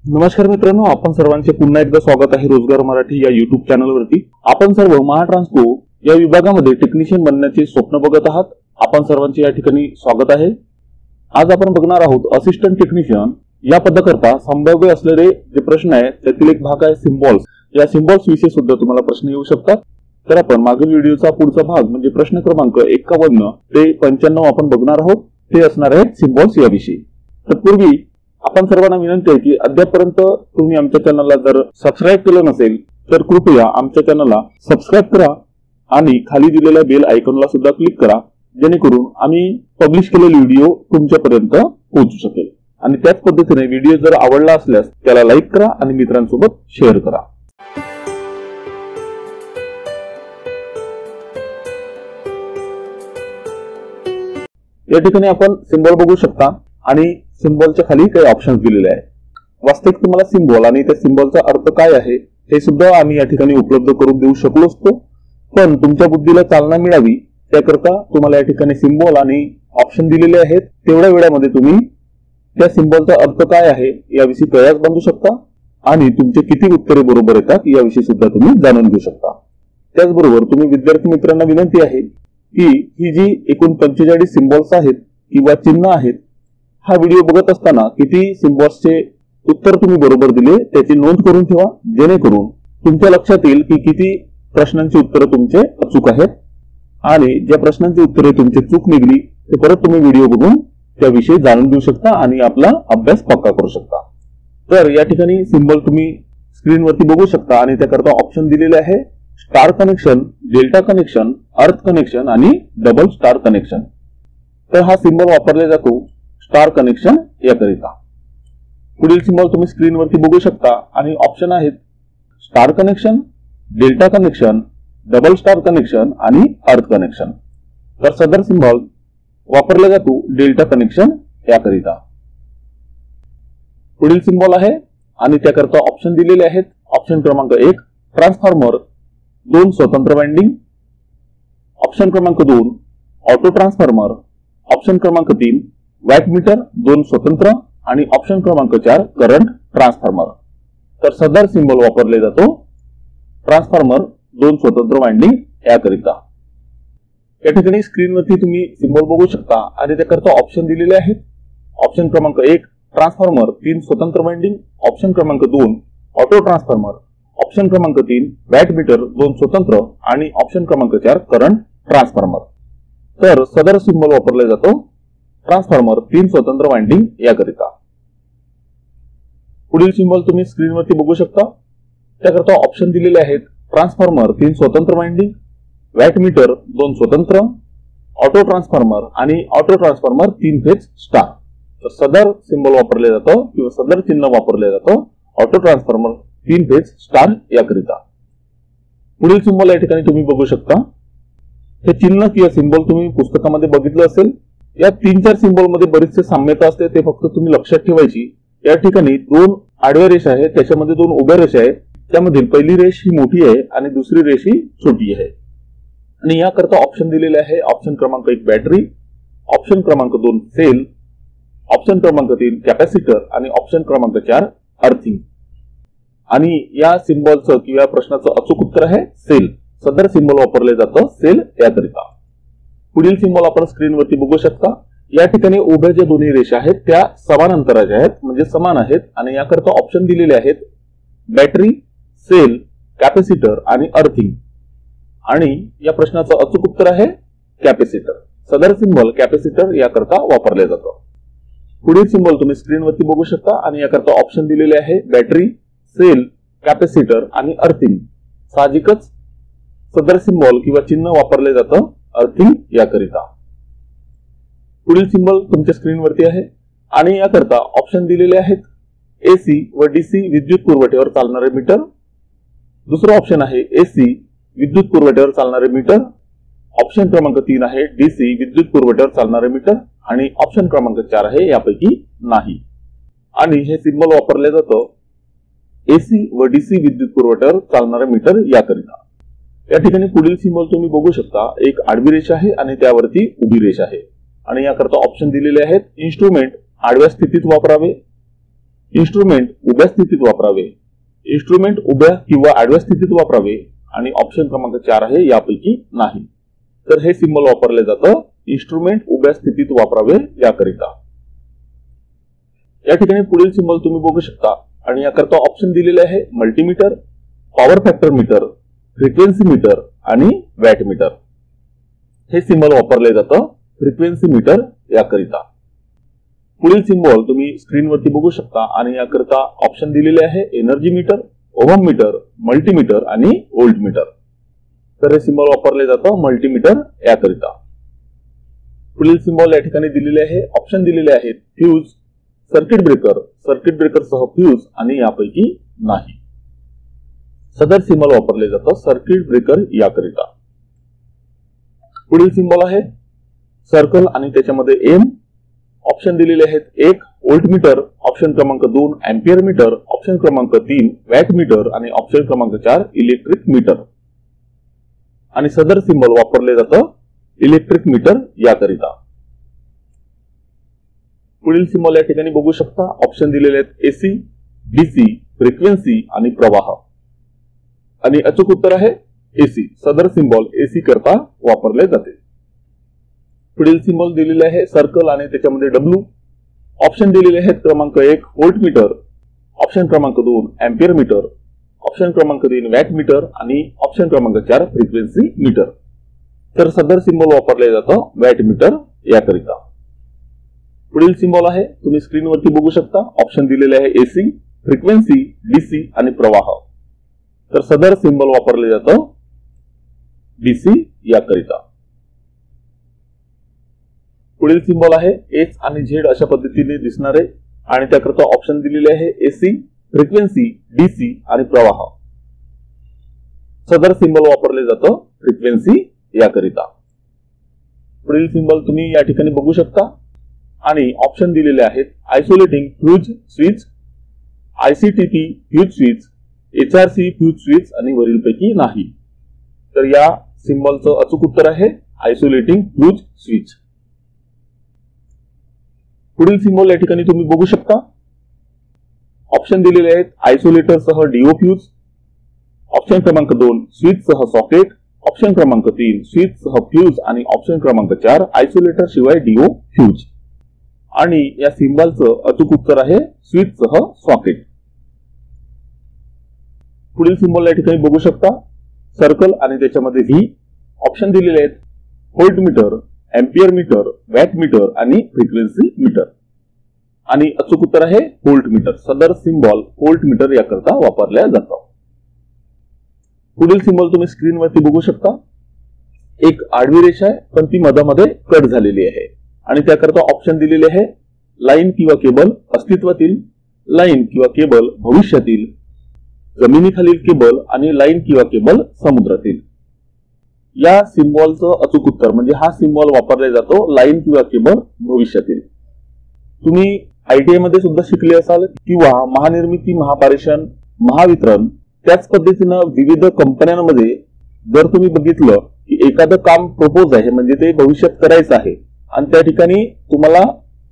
नमस्कार मित्रांनो, आपण सर्वांचे पुन्हा एकदा स्वागत आहे रोजगार मराठी या युट्यूब चॅनलवरती। आपण सर्व महाट्रान्सको या विभागामध्ये टेक्निशियन बनण्याचे स्वप्न बघत आहात। आपण सर्वांचे या ठिकाणी स्वागत आहे। आज आपण बघणार आहोत असिस्टंट टेक्निशियन या पदाकरता संभाव्य असलेले जे प्रश्न आहेत त्यातील एक भाग आहे सिम्बॉल्स। या सिम्बॉल्स विषयी सुद्धा तुम्हाला प्रश्न येऊ शकतात। तर आपण मागील व्हिडिओचा पुढचा भाग म्हणजे प्रश्न क्रमांक 51 ते 95 आपण बघणार आहोत। ते असणार आहे सिम्बॉल्स याविषयी। तत्पूर्वी आपण सर्वांना विनंती आहे की अद्यापर्यंत तुम्ही आमच्या चॅनलला जर सबस्क्राइब केलं नसेल तर कृपया आमच्या चॅनलला सबस्क्राइब करा आणि खाली दिलेल्या बेल आयकॉनला सुद्धा क्लिक करा, जेणेकरून आम्ही पब्लिश केलेले व्हिडिओ तुमच्यापर्यंत पोहोचू शकेल। आणि त्याच पद्धतीने व्हिडिओ जर आवडला असल्यास त्याला लाईक करा आणि मित्रांसोबत शेअर करा। या ठिकाणी आपण सिम्बॉल बघू शकता आणि सिम्बॉलच्या खाली काही ऑप्शन्स दिलेले आहेत। वास्तविक तुम्हाला सिम्बॉल आणि त्या सिम्बॉलचा अर्थ काय आहे हे सुद्धा आम्ही या ठिकाणी उपलब्ध करून देऊ शकलो असतो, पण तुमच्या बुद्धीला चालना मिळावी त्याकरता तुम्हाला या ठिकाणी सिम्बॉल आणि ऑप्शन दिलेले आहेत। तेवढ्या वेळामध्ये तुम्ही त्या सिम्बॉलचा अर्थ काय आहे याविषयी प्रयास बांधू शकता आणि तुमचे किती उत्तरे बरोबर येतात याविषयी सुद्धा तुम्ही जाणून घेऊ शकता। त्याचबरोबर तुम्ही विद्यार्थी मित्रांना विनंती आहे की ही जी एकूण 45 सिम्बॉल्स आहेत किंवा चिन्ह आहेत, हा व्हिडिओ बघत असताना किती सिम्बॉल्सचे उत्तर तुम्ही बरोबर दिले त्याची नोंद करून ठेवा, जेणेकरून तुमच्या लक्षात येईल की किती प्रश्नांची उत्तरे तुमचे अचूक आहेत आणि ज्या प्रश्नांची उत्तरे तुमची चूक निघली ते परत तुम्ही व्हिडिओ बघून त्याविषयी जाणून घेऊ शकता आणि आपला अभ्यास पक्का करू शकता। तर या ठिकाणी सिम्बॉल तुम्ही स्क्रीनवरती बघू शकता आणि त्याकरता ऑप्शन दिलेले आहे स्टार कनेक्शन, डेल्टा कनेक्शन, अर्थ कनेक्शन आणि डबल स्टार कनेक्शन। तर हा सिम्बॉल वापरला जातो स्टार कनेक्शन याकरिता। पुढील सिम्बॉल तुम्ही स्क्रीनवरती बघू शकता आणि ऑप्शन आहेत star connection, delta connection, double star connection आणि अर्थ कनेक्शन। तर सदर सिम्बॉल वापरला जातो डेल्टा कनेक्शन याकरिता। पुढील सिम्बॉल आहे आणि त्याकरता ऑप्शन दिलेले आहेत। ऑप्शन क्रमांक 1 ट्रान्सफॉर्मर 2 स्वतंत्र वाइंडिंग, ऑप्शन क्रमांक 2 ऑटो ट्रान्सफॉर्मर, ऑप्शन क्रमांक 3 वॅटमीटर 2 स्वतंत्र आणि ऑप्शन क्रमांक 4 करंट ट्रान्सफॉर्मर। तर सदर सिम्बॉल वापरले जातो ट्रान्सफॉर्मर 2 स्वतंत्र वाइंडिंग याकरिता। या ठिकाणी स्क्रीनवरती तुम्ही सिम्बॉल बघू शकता आणि त्याकरता ऑप्शन दिलेले आहेत। ऑप्शन क्रमांक 1 ट्रान्सफॉर्मर 3 स्वतंत्र वाइंडिंग, ऑप्शन क्रमांक 2 ऑटो ट्रान्सफॉर्मर, ऑप्शन क्रमांक 3 वॅटमीटर 2 स्वतंत्र आणि ऑप्शन क्रमांक 4 करंट ट्रान्सफॉर्मर। तर सदर सिम्बॉल वापरले जातो ट्रान्सफॉर्मर 3 स्वतंत्र वाइंडिंग याकरिता। पुढील सिम्बॉल तुम्ही स्क्रीनवरती बघू शकता, त्याकरता ऑप्शन दिलेले आहेत ट्रान्सफॉर्मर 3 स्वतंत्र वाइंडिंग, वॅटमीटर 2 स्वतंत्र, ऑटो ट्रान्सफॉर्मर आणि ऑटो ट्रान्सफॉर्मर 3 फेज स्टार। तर सदर सिम्बॉल वापरले जातो किंवा सदर चिन्ह वापरले जातो ऑटो ट्रान्सफॉर्मर 3 फेज स्टार याकरिता। पुढील सिम्बॉल या ठिकाणी तुम्ही बघू शकता, हे चिन्ह किंवा सिम्बॉल तुम्ही पुस्तकामध्ये बघितलं असेल। या 3-4 सिम्बॉल मध्ये बरीचसे साम्यता असते, ते फक्त तुम्ही लक्षात ठेवायची। या ठिकाणी 2 आडव्या रेषा आहेत, त्याच्यामध्ये 2 उभ्या रेषा आहेत, त्यामधील पहिली रेष ही मोठी आहे आणि दुसरी रेष ही छोटी आहे। आणि याकरता ऑप्शन दिलेले आहे ऑप्शन क्रमांक 1 बॅटरी, ऑप्शन क्रमांक 2 सेल, ऑप्शन क्रमांक 3 कॅपॅसिटर आणि ऑप्शन क्रमांक 4 अर्थिंग। आणि या सिम्बॉलचं किंवा प्रश्नाचं अचूक उत्तर आहे सेल। सदर सिम्बॉल वापरले जातं सेल याकरिता। पुढील सिम्बॉल आपण स्क्रीनवरती बघू शकता, या ठिकाणी उभ्या ज्या दोन्ही रेषा आहेत त्या समान अंतराच्या आहेत, म्हणजे समान आहेत आणि याकरता ऑप्शन दिलेले आहेत बॅटरी, सेल, कॅपॅसिटर आणि अर्थिंग। आणि या प्रश्नाचं अचूक उत्तर आहे कॅपॅसिटर। सदर सिम्बॉल कॅपॅसिटर याकरता वापरले जातं। पुढील सिम्बॉल तुम्ही स्क्रीनवरती बघू शकता आणि याकरता ऑप्शन दिलेले आहे बॅटरी, सेल, कॅपॅसिटर आणि अर्थिंग। साहजिकच सदर सिम्बॉल किंवा चिन्ह वापरले जातं अर्थिंग याकरिता। पुढील सिम्बॉल तुमच्या स्क्रीनवरती आहे आणि याकरता ऑप्शन दिलेले आहेत एसी व डीसी विद्युत पुरवठ्यावर चालणारे मीटर, दुसरा ऑप्शन आहे एसी विद्युत पुरवठ्यावर चालणारे मीटर, ऑप्शन क्रमांक 3 आहे डीसी विद्युत पुरवठ्यावर चालणारे मीटर आणि ऑप्शन क्रमांक 4 आहे यापैकी नाही। आणि हे सिम्बॉल वापरले जातं एसी व डीसी विद्युत पुरवठ्यावर चालणारे मीटर याकरिता। या ठिकाणी पुढील सिम्बॉल तुम्ही बघू शकता, एक आडवी रेषा आहे आणि त्यावरती उभी रेषा आहे आणि याकरता ऑप्शन दिलेले आहेत इन्स्ट्रुमेंट आडव्या स्थितीत वापरावे, इन्स्ट्रुमेंट उभ्या स्थितीत वापरावे, इन्स्ट्रुमेंट उभ्या किंवा आडव्या स्थितीत वापरावे आणि ऑप्शन क्रमांक 4 आहे यापैकी नाही. तर हे सिंबल वापरले जातं इन्स्ट्रुमेंट उभ्या स्थितीत वापरावे याकरिता. या ठिकाणी पुढील सिंबल तुम्ही बघू शकता आणि याकरता ऑप्शन दिलेले आहे multimeter, power factor meter, frequency meter आणि वॅट मीटर. हे सिंबल वापरले जातं फ्रिक्वेन्सी मीटर याकरिता. पुढील सिंबल तुम्ही स्क्रीनवरती बघू शकता आणि याकरिता ऑप्शन दिलेले आहे energy meter, ohm meter, multimeter आणि व्होल्ट मीटर. तर हे सिंबल वापरले जातं मल्टीमीटर याकरिता. पुढील सिंबल या ठिकाणी दिलेले आहे, ऑप्शन दिलेले आहेत fuse, circuit breaker, circuit breaker सह फ्यूज आणि यापैकी नाही. सदर सिंबल वापरले जातं सर्किट ब्रेकर याकरिता. पुढील सिंबल आहे सर्कल आणि त्याच्यामध्ये एम. ऑप्शन दिलेले आहेत 1 व्होल्ट मीटर, ऑप्शन क्रमांक 2 अँपियर मीटर, ऑप्शन क्रमांक 3 वॅट मीटर आणि ऑप्शन क्रमांक 4 इलेक्ट्रिक मीटर. आणि सदर सिंबल वापरले जातं इलेक्ट्रिक मीटर याकरिता. पुढील सिंबल या ठिकाणी बघू शकता, ऑप्शन दिलेले आहेत एसी, डीसी, फ्रिक्वेन्सी आणि प्रवाह. आणि अचूक उत्तर आहे एसी. सदर सिंबल एसी करता वापरले जाते. पुढील सिंबल दिलेले आहे सर्कल आणि त्याच्यामध्ये डब्ल्यू. ऑप्शन दिलेले आहेत क्रमांक 1 व्होल्ट मीटर, ऑप्शन क्रमांक 2 अँपियर मीटर, ऑप्शन क्रमांक 3 वॅट मीटर आणि ऑप्शन क्रमांक 4 फ्रिक्वेन्सी मीटर. तर सदर सिंबल वापरले जातं वॅट मीटर याकरिता. पुढील सिंबल आहे तुम्ही स्क्रीनवरती बघू शकता, ऑप्शन दिलेले आहे एसी, फ्रिक्वेन्सी, डीसी आणि प्रवाह. तर सदर सिंबल वापरले जातं डीसी याकरिता. पुढील सिंबल आहे एच आणि झेड अशा पद्धतीने दिसणारे आणि त्याकरता ऑप्शन दिलेले आहे एसी, फ्रिक्वेन्सी, डीसी आणि प्रवाह. सदर सिंबल वापरले जातं फ्रिक्वेन्सी याकरिता. पुढील सिंबल तुम्ही या ठिकाणी बघू शकता आणि ऑप्शन दिलेले आहेत isolating fuse switch, ICTP fuse switch, HRC fuse switch आणि वरीलपैकी नाही. तर या सिंबलचं अचूक उत्तर आहे आयसोलेटिंग फ्यूज स्विच. पुढील सिंबल या ठिकाणी तुम्ही बघू शकता, ऑप्शन दिलेले आहेत आयसोलेटर सह डीओ फ्यूज, ऑप्शन क्रमांक 2 स्विच सह सॉकेट, ऑप्शन क्रमांक 3 स्विच सह फ्यूज आणि ऑप्शन क्रमांक 4 आयसोलेटर शिवाय डीओ फ्यूज. आणि या सिंबलचं अचूक उत्तर आहे स्विच सह सॉकेट. पुढील सिंबल या ठिकाणी बघू शकता सर्कल आणि त्याच्यामध्ये व्ही. ऑप्शन दिलेले आहेत volt meter, ampere meter, watt meter आणि फ्रिक्वेन्सी मीटर. आणि अचूक उत्तर आहे व्होल्ट मीटर. सदर सिंबल व्होल्ट मीटर याकरता वापरल्या जातं. पुढील सिंबल तुम्ही स्क्रीनवरती बघू शकता, एक आडवी रेषा आहे पण ती मधामध्ये कट झालेली आहे आणि त्याकरता ऑप्शन दिलेले आहे लाईन किंवा केबल अस्तित्वातील, लाईन किंवा केबल भविष्यातील, जमिनीखालील केबल आणि लाईन किंवा केबल समुद्रातील. या सिंबॉलचं अचूक उत्तर म्हणजे हा सिंबॉल वापरला जातो लाईन किंवा केबल भविष्यातील. तुम्ही आयटीआय मध्ये सुद्धा शिकले असाल किंवा महानिर्मिती, महापारेषण, महावितरण त्याच पद्धतीनं विविध कंपन्यांमध्ये जर तुम्ही बघितलं की एखादं काम प्रपोज आहे म्हणजे ते भविष्यात करायचं आहे आणि त्या ठिकाणी तुम्हाला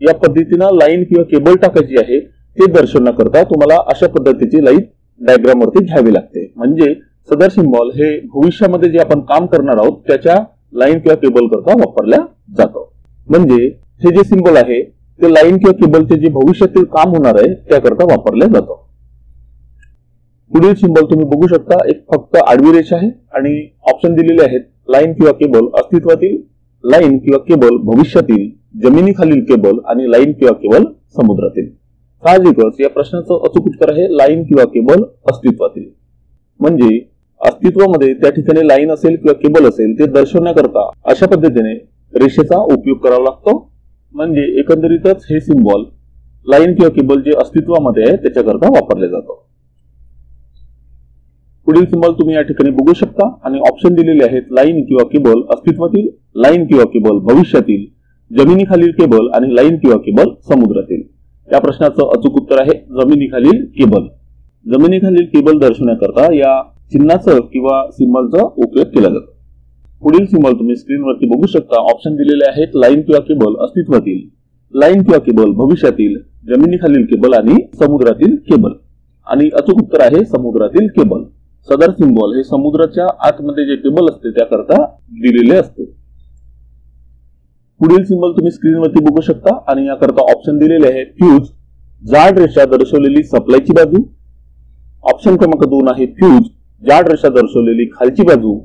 या पद्धतीनं लाईन किंवा केबल टाकायची आहे ते दर्शवण्याकरता तुम्हाला अशा पद्धतीची लाईन डायग्राम वरती घ्यावी लागते. म्हणजे सदर सिंबॉल हे भविष्यामध्ये जे आपण काम करणार आहोत त्याच्या लाईन किंवा केबल करता वापरल्या जातं. म्हणजे हे जे सिंबॉल आहे ते लाईन किंवा केबलचे जे भविष्यातील काम होणार आहे त्याकरता वापरलं जातं. पुढील सिंबल तुम्ही बघू शकता, एक फक्त आडवी रेषा आहे आणि ऑप्शन दिलेले आहेत लाईन किंवा केबल अस्तित्वातील, लाईन किंवा केबल भविष्यातील, जमिनीखालील केबल आणि लाईन किंवा केबल समुद्रातील. साहजिकच या प्रश्नाचं अचूक उत्तर आहे लाईन किंवा केबल अस्तित्वातील. म्हणजे अस्तित्वामध्ये त्या ठिकाणी लाईन असेल किंवा केबल असेल ते दर्शवण्याकरता अशा पद्धतीने रेषेचा उपयोग करावा लागतो. म्हणजे एकंदरीतच हे सिंबॉल लाईन किंवा केबल जे अस्तित्वामध्ये आहे त्याच्याकरता वापरले जातं. पुढील सिंबल तुम्ही या ठिकाणी बघू शकता आणि ऑप्शन दिलेले आहेत लाईन किंवा केबल अस्तित्वातील, लाईन किंवा केबल भविष्यातील, जमिनीखालील केबल आणि लाईन किंवा केबल समुद्रातील. या प्रश्नाचं अचूक उत्तर आहे जमिनीखालील केबल. जमिनीखालील केबल दर्शवण्याकरता या चिन्हाचं किंवा सिंबलचा उपयोग केला जातो. पुढील सिंबल तुम्ही स्क्रीनवरती बघू शकता, ऑप्शन दिलेले आहेत लाईन किंवा केबल अस्तित्वातील, लाईन किंवा केबल भविष्यातील, जमिनीखालील केबल आणि समुद्रातील केबल. आणि अचूक उत्तर आहे समुद्रातील केबल. सदर सिम्बॉल हे समुद्राच्या आतमध्ये जे केबल असते त्याकरता दिलेले असते. पुढील सिम्बॉल तुम्ही स्क्रीनवरती बघू शकता आणि याकरता ऑप्शन दिलेले आहे. फ्यूज, जाड रेषा दर्शवलेली सप्लायची बाजू. ऑप्शन क्रमांक 2 आहे फ्यूज, जाड रेषा दर्शवलेली खालची बाजू.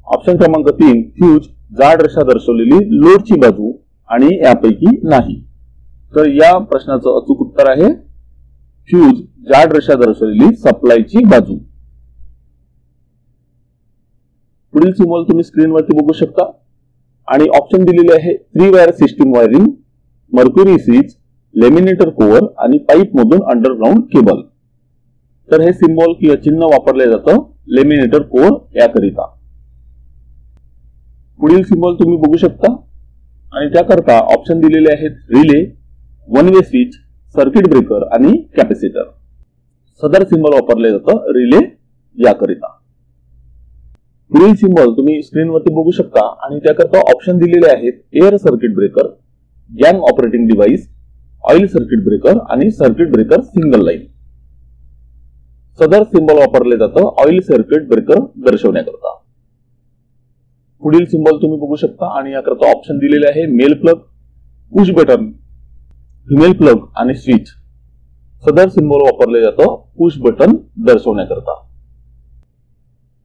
ऑप्शन क्रमांक 3 फ्यूज, जाड रेषा दर्शवलेली लोडची बाजू आणि यापैकी नाही. तर या प्रश्नाचं अचूक उत्तर आहे फ्यूज, जाड रेषा दर्शवलेली सप्लायची बाजू. पुढील सिम्बॉल तुम्ही स्क्रीनवरती बघू शकता आणि ऑप्शन दिलेले आहे 3 wire system wiring, mercury switch, laminator core आणि पाईप मधून अंडरग्राउंड केबल. तर हे सिम्बॉल किंवा चिन्ह वापरले जातं लेमिनेटर कोअर याकरिता. पुढील सिम्बॉल तुम्ही बघू शकता आणि त्याकरता ऑप्शन दिलेले आहेत relay, one way switch, circuit breaker आणि कॅपॅसिटर. सदर सिम्बॉल वापरले जातं रिले याकरिता. पुढील सिम्बॉल तुम्ही स्क्रीनवरती बघू शकता आणि त्याकरता ऑप्शन दिलेले आहेत air circuit breaker, gang operating device, oil circuit breaker आणि सर्किट ब्रेकर सिंगल लाईन. सदर सिम्बॉल वापरले जातं ऑइल सर्किट ब्रेकर दर्शवण्याकरता. पुढील सिम्बॉल तुम्ही बघू शकता आणि याकरता ऑप्शन दिलेले आहे male plug, push button, female plug आणि स्विच. सदर सिम्बॉल वापरले जातं पुश बटन दर्शवण्याकरता.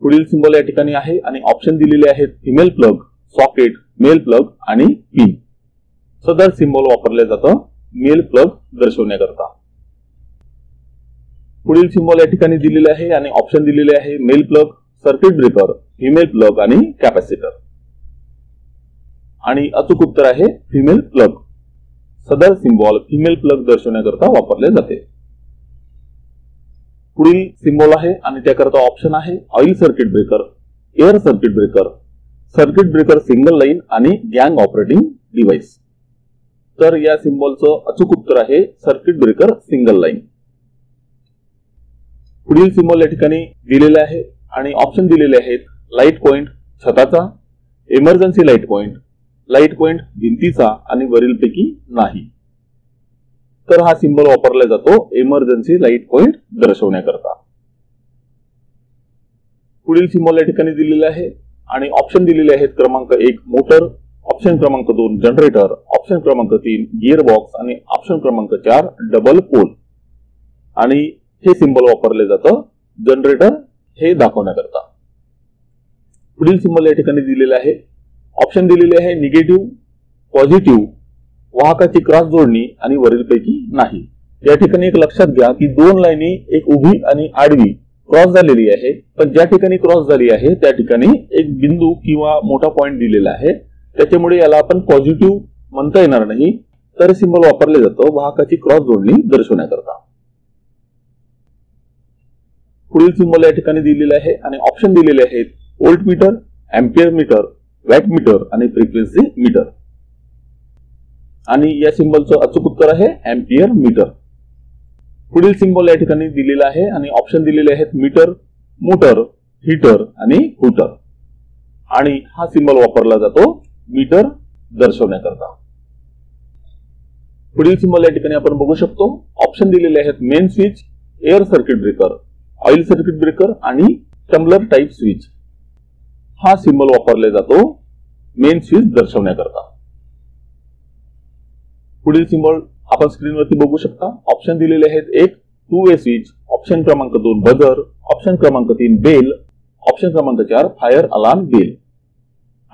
पुढील सिम्बॉल या ठिकाणी आहे आणि ऑप्शन दिलेले आहेत female plug, socket, male plug आणि पिन. सदर सिम्बॉल वापरले जातं मेल प्लग दर्शवण्याकरता. पुढील सिम्बॉल या ठिकाणी दिलेले आहे आणि ऑप्शन दिलेले आहे male plug, circuit breaker, female plug आणि कॅपॅसिटर. आणि अचूक उत्तर आहे फिमेल प्लग. सदर सिम्बॉल फिमेल प्लग दर्शवण्याकरता वापरले जाते. पुढील सिम्बॉल आहे आणि त्याकरता ऑप्शन आहे oil circuit breaker, air circuit breaker, circuit breaker single line आणि गॅंग ऑपरेटिंग डिव्हाइस. तर या सिम्बॉलचं अचूक उत्तर आहे सर्किट ब्रेकर सिंगल लाईन. पुढील सिम्बॉल या ठिकाणी दिलेले आहे आणि ऑप्शन दिलेले आहेत लाईट पॉइंट छताचा, इमर्जन्सी लाईट पॉइंट भिंतीचा आणि वरीलपैकी नाही. तर हा सिम्बॉल वापरला जातो इमर्जन्सी लाईट पॉइंट दर्शवण्याकरता. पुढील सिम्बॉल या ठिकाणी दिलेले आहे आणि ऑप्शन दिलेले आहेत क्रमांक 1 मोटर, ऑप्शन क्रमांक 2 जनरेटर, ऑप्शन क्रमांक 3 गिअर बॉक्स आणि ऑप्शन क्रमांक 4 डबल पोल. आणि हे सिम्बॉल वापरले जातं जनरेटर हे दाखवण्याकरता. पुढील सिम्बॉल या ठिकाणी दिलेले आहे. ऑप्शन दिलेले आहे निगेटिव्ह, पॉझिटिव्ह, वाहकाची क्रॉस जोडणी आणि वरीलपैकी नाही. या ठिकाणी एक लक्षात घ्या की 2 लाईनी, एक उभी आणि आडवी क्रॉस झालेली आहे. पण ज्या ठिकाणी क्रॉस झाली आहे त्या ठिकाणी एक बिंदू किंवा मोठा पॉइंट दिलेला आहे, त्याच्यामुळे याला आपण पॉझिटिव्ह म्हणता येणार नाही. तर सिम्बॉल वापरले जातं वाहकाची क्रॉस जोडणी दर्शवण्याकरता. पुढील सिम्बॉल या ठिकाणी दिलेले आहे आणि ऑप्शन दिलेले आहेत volt meter, ampere meter, watt meter आणि फ्रिक्वेन्सी मीटर. आणि या सिम्बॉलचं अचूक उत्तर आहे एम्पियर मीटर. पुढील सिम्बॉल या ठिकाणी दिलेला आहे आणि ऑप्शन दिलेले आहेत मीटर, मोटर, हीटर आणि हूटर. आणि हा सिम्बॉल वापरला जातो मीटर दर्शवण्याकरता. पुढील सिम्बॉल या ठिकाणी आपण बघू शकतो. ऑप्शन दिलेले आहेत main switch, air circuit breaker, oil circuit breaker आणि टम्बलर टाइप स्विच. हा सिम्बॉल वापरला जातो मेन स्विच दर्शवण्याकरता. पुढील सिम्बॉल आपण स्क्रीनवरती बघू शकता. ऑप्शन दिलेले आहेत 1 टू वे स्विच, ऑप्शन क्रमांक 2 बजर, ऑप्शन क्रमांक 3 बेल, ऑप्शन क्रमांक 4 फायर अलार्म बेल.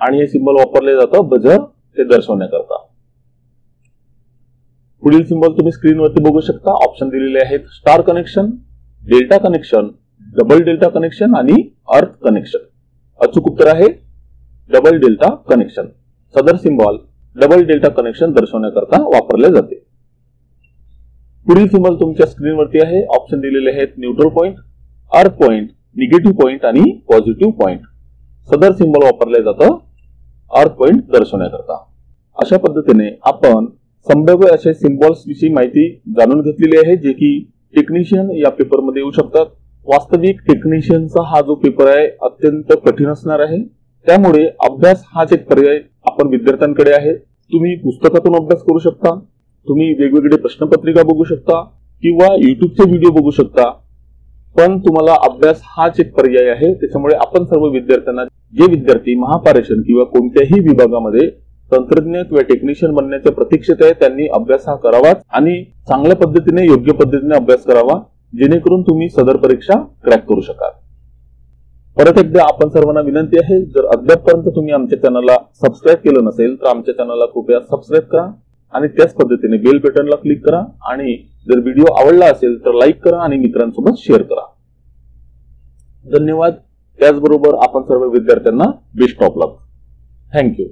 आणि हे सिम्बॉल वापरले जातं बजर ते दर्शवण्याकरता. पुढील सिम्बॉल तुम्ही स्क्रीनवरती बघू शकता. ऑप्शन दिलेले आहेत star connection, delta connection, double delta connection आणि अर्थ कनेक्शन. अचूक उत्तर आहे डबल डेल्टा कनेक्शन. सदर सिम्बॉल डबल डेल्टा कनेक्शन दर्शवण्याकरता वापरले जाते. पुढील सिम्बॉल तुमच्या स्क्रीनवरती आहे. ऑप्शन दिलेले आहेत न्यूट्रल पॉइंट, अर्थ पॉइंट, निगेटिव्ह पॉइंट आणि पॉझिटिव्ह पॉइंट. सदर सिम्बॉल वापरले जातं अर्थ पॉइंट दर्शवण्याकरता. अशा पद्धतीने आपण संभाव्य असे सिम्बॉल्स विषयी माहिती जाणून घेतलेली आहे जे की टेक्निशियन या पेपर मध्ये येऊ शकतात. वास्तविक टेक्निशियनचा हा जो पेपर आहे अत्यंत कठीण असणार आहे. त्यामुळे अभ्यास हाच एक पर्याय आपण विद्यार्थ्यांकडे आहे. तुम्ही पुस्तकातून अभ्यास करू शकता, तुम्ही वेगवेगळे प्रश्नपत्रिका बघू शकता किंवा युट्यूबचे व्हिडिओ बघू शकता, पण तुम्हाला अभ्यास हाच एक पर्याय आहे. त्याच्यामुळे आपण सर्व विद्यार्थ्यांना, जे विद्यार्थी महापारेषण किंवा कोणत्याही विभागामध्ये तंत्रज्ञ किंवा टेक्निशियन बनण्याच्या प्रतीक्षेत आहे, त्यांनी अभ्यास हा करावाच आणि चांगल्या पद्धतीने, योग्य पद्धतीने अभ्यास करावा, जेणेकरून तुम्ही सदर परीक्षा क्रॅक करू शकाल. परत एकदा आपण सर्वांना विनंती आहे, जर अद्यापपर्यंत तुम्ही आमच्या चॅनलला सबस्क्राईब केलं नसेल तर आमच्या चॅनलला कृपया सबस्क्राईब करा आणि त्याच पद्धतीने बेल बटनला क्लिक करा आणि जर व्हिडिओ आवडला असेल तर लाईक करा आणि मित्रांसोबत शेअर करा. धन्यवाद. त्याचबरोबर आपण सर्व विद्यार्थ्यांना बेस्ट ऑफ लक. थँक्यू.